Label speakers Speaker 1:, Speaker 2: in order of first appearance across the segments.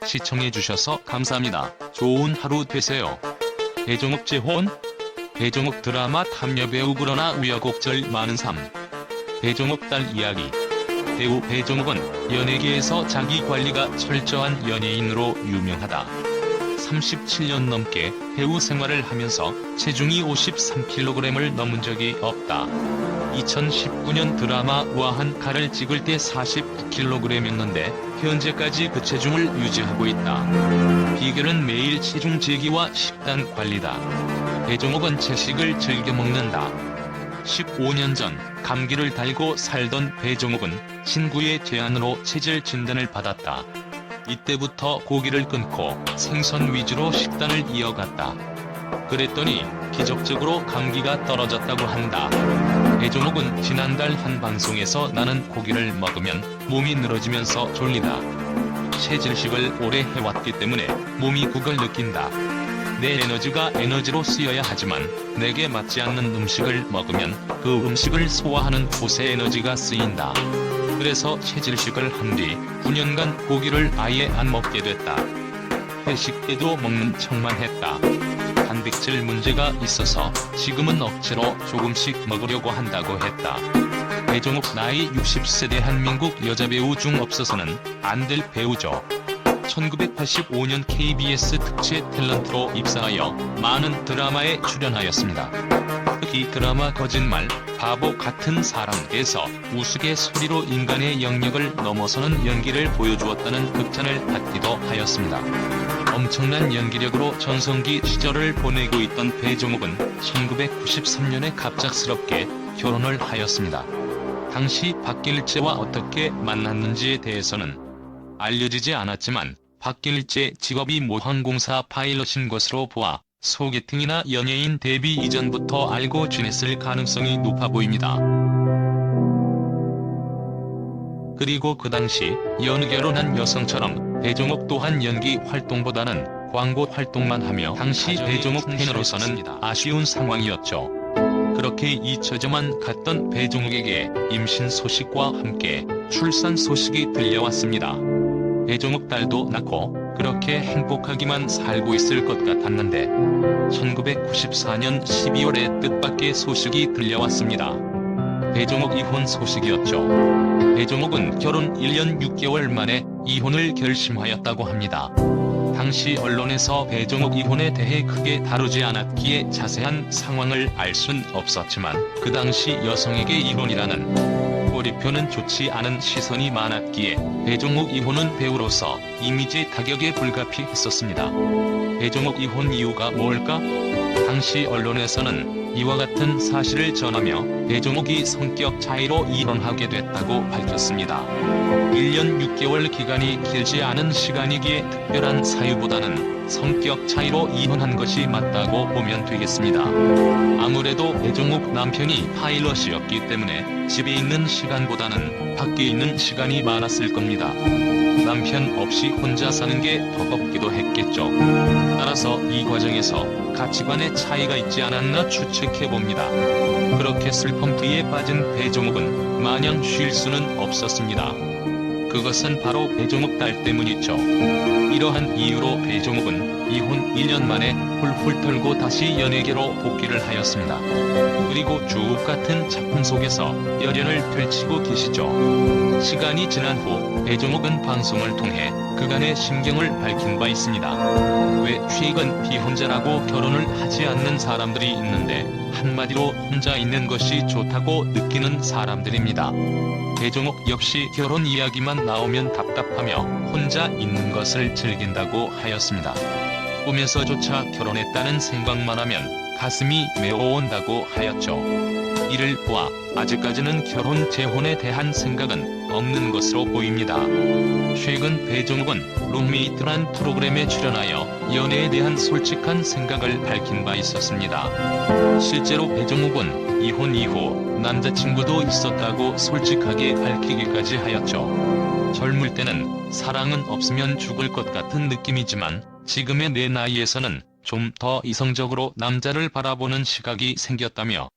Speaker 1: 시청해주셔서 감사합니다. 좋은 하루 되세요. 배종욱 재혼? 배종욱 드라마 탐여배우 그러나 우여곡절 많은 삶. 배종욱 딸 이야기. 배우 배종욱은 연예계에서 자기 관리가 철저한 연예인으로 유명하다. 37년 넘게 배우 생활을 하면서 체중이 53kg을 넘은 적이 없다. 2019년 드라마 우아한 가를 찍을 때 49kg이었는데 현재까지 그 체중을 유지하고 있다. 비결은 매일 체중 재기와 식단 관리다. 배종욱은 채식을 즐겨 먹는다. 15년 전 감기를 달고 살던 배종욱은 친구의 제안으로 체질 진단을 받았다. 이때부터 고기를 끊고 생선 위주로 식단을 이어갔다. 그랬더니 기적적으로 감기가 떨어졌다고 한다. 배종욱은 지난달 한 방송에서 나는 고기를 먹으면 몸이 늘어지면서 졸리다. 체질식을 오래 해왔기 때문에 몸이 그걸 느낀다. 내 에너지가 에너지로 쓰여야 하지만 내게 맞지 않는 음식을 먹으면 그 음식을 소화하는 곳에 에너지가 쓰인다. 그래서 체질식을 한 뒤 9년간 고기를 아예 안 먹게 됐다. 회식 때도 먹는 척만 했다. 단백질 문제가 있어서 지금은 억지로 조금씩 먹으려고 한다고 했다. 배종욱 나이 60세 대한민국 여자배우 중 없어서는 안 될 배우죠. 1985년 KBS 특채 탤런트로 입사하여 많은 드라마에 출연하였습니다. 특히 드라마 거짓말, 바보 같은 사람에서 우스갯소리로 인간의 영역을 넘어서는 연기를 보여주었다는 극찬을 받기도 하였습니다. 엄청난 연기력으로 전성기 시절을 보내고 있던 배종욱은 1993년에 갑작스럽게 결혼을 하였습니다. 당시 박길재와 어떻게 만났는지에 대해서는 알려지지 않았지만 박길재 직업이 모항공사 파일럿인 것으로 보아 소개팅이나 연예인 데뷔 이전부터 알고 지냈을 가능성이 높아 보입니다. 그리고 그 당시 연결혼한 여성처럼 배종욱 또한 연기 활동보다는 광고 활동만 하며 당시 배종욱 팬으로서는 아쉬운 상황이었죠. 그렇게 잊혀져만 갔던 배종욱에게 임신 소식과 함께 출산 소식이 들려왔습니다. 배종욱 딸도 낳고 그렇게 행복하기만 살고 있을 것 같았는데 1994년 12월에 뜻밖의 소식이 들려왔습니다. 배종욱 이혼 소식이었죠. 배종욱은 결혼 1년 6개월 만에 이혼을 결심하였다고 합니다. 당시 언론에서 배종욱 이혼에 대해 크게 다루지 않았기에 자세한 상황을 알 순 없었지만 그 당시 여성에게 이혼이라는 꼬리표는 좋지 않은 시선이 많았기에 배종욱 이혼은 배우로서 이미지 타격에 불가피했었습니다. 배종욱 이혼 이유가 뭘까? 당시 언론에서는 이와 같은 사실을 전하며 배종욱이 성격 차이로 이혼하게 됐다고 밝혔습니다. 1년 6개월 기간이 길지 않은 시간이기에 특별한 사유보다는 성격 차이로 이혼한 것이 맞다고 보면 되겠습니다. 아무래도 배종욱 남편이 파일럿이었기 때문에 집에 있는 시간보다는 밖에 있는 시간이 많았을 겁니다. 남편 없이 혼자 사는 게 버겁기도 했겠죠. 따라서 이 과정에서 가치관의 차이가 있지 않았나 추측해봅니다. 그렇게 슬픔부에 빠진 배종욱은 마냥 쉴 수는 없었습니다. 그것은 바로 배종욱 딸 때문이죠. 이러한 이유로 배종욱은 이혼 1년 만에 훌훌 털고 다시 연예계로 복귀를 하였습니다. 그리고 주옥 같은 작품 속에서 열연을 펼치고 계시죠. 시간이 지난 후 배종욱은 방송을 통해 그간의 심경을 밝힌 바 있습니다. 왜 최근 비혼자라고 결혼을 하지 않는 사람들이 있는데 한마디로 혼자 있는 것이 좋다고 느끼는 사람들입니다. 배종욱 역시 결혼 이야기만 나오면 답답하며 혼자 있는 것을 즐긴다고 하였습니다. 꿈에서조차 결혼했다는 생각만 하면 가슴이 메어온다고 하였죠. 이를 보아 아직까지는 결혼 재혼에 대한 생각은 없는 것으로 보입니다. 최근 배종욱은 룸메이트란 프로그램에 출연하여 연애에 대한 솔직한 생각을 밝힌 바 있었습니다. 실제로 배종욱은 이혼 이후 남자친구도 있었다고 솔직하게 밝히기까지 하였죠. 젊을 때는 사랑은 없으면 죽을 것 같은 느낌이지만 지금의 내 나이에서는 좀 더 이성적으로 남자를 바라보는 시각이 생겼다며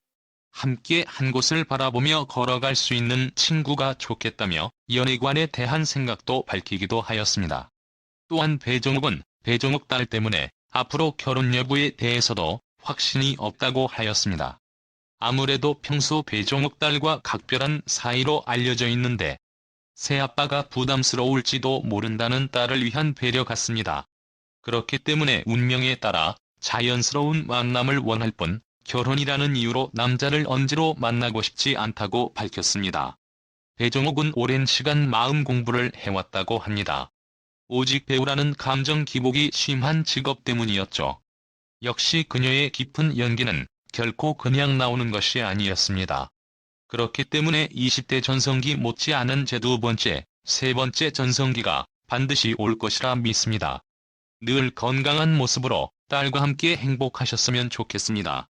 Speaker 1: 함께 한 곳을 바라보며 걸어갈 수 있는 친구가 좋겠다며 연애관에 대한 생각도 밝히기도 하였습니다. 또한 배종욱은 배종욱 딸 때문에 앞으로 결혼 여부에 대해서도 확신이 없다고 하였습니다. 아무래도 평소 배종욱 딸과 각별한 사이로 알려져 있는데 새아빠가 부담스러울지도 모른다는 딸을 위한 배려 같습니다. 그렇기 때문에 운명에 따라 자연스러운 만남을 원할 뿐 결혼이라는 이유로 남자를 언제로 만나고 싶지 않다고 밝혔습니다. 배종욱은 오랜 시간 마음 공부를 해왔다고 합니다. 오직 배우라는 감정 기복이 심한 직업 때문이었죠. 역시 그녀의 깊은 연기는 결코 그냥 나오는 것이 아니었습니다. 그렇기 때문에 20대 전성기 못지않은 제 두 번째, 세 번째 전성기가 반드시 올 것이라 믿습니다. 늘 건강한 모습으로 딸과 함께 행복하셨으면 좋겠습니다.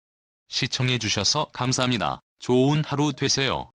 Speaker 1: 시청해주셔서 감사합니다. 좋은 하루 되세요.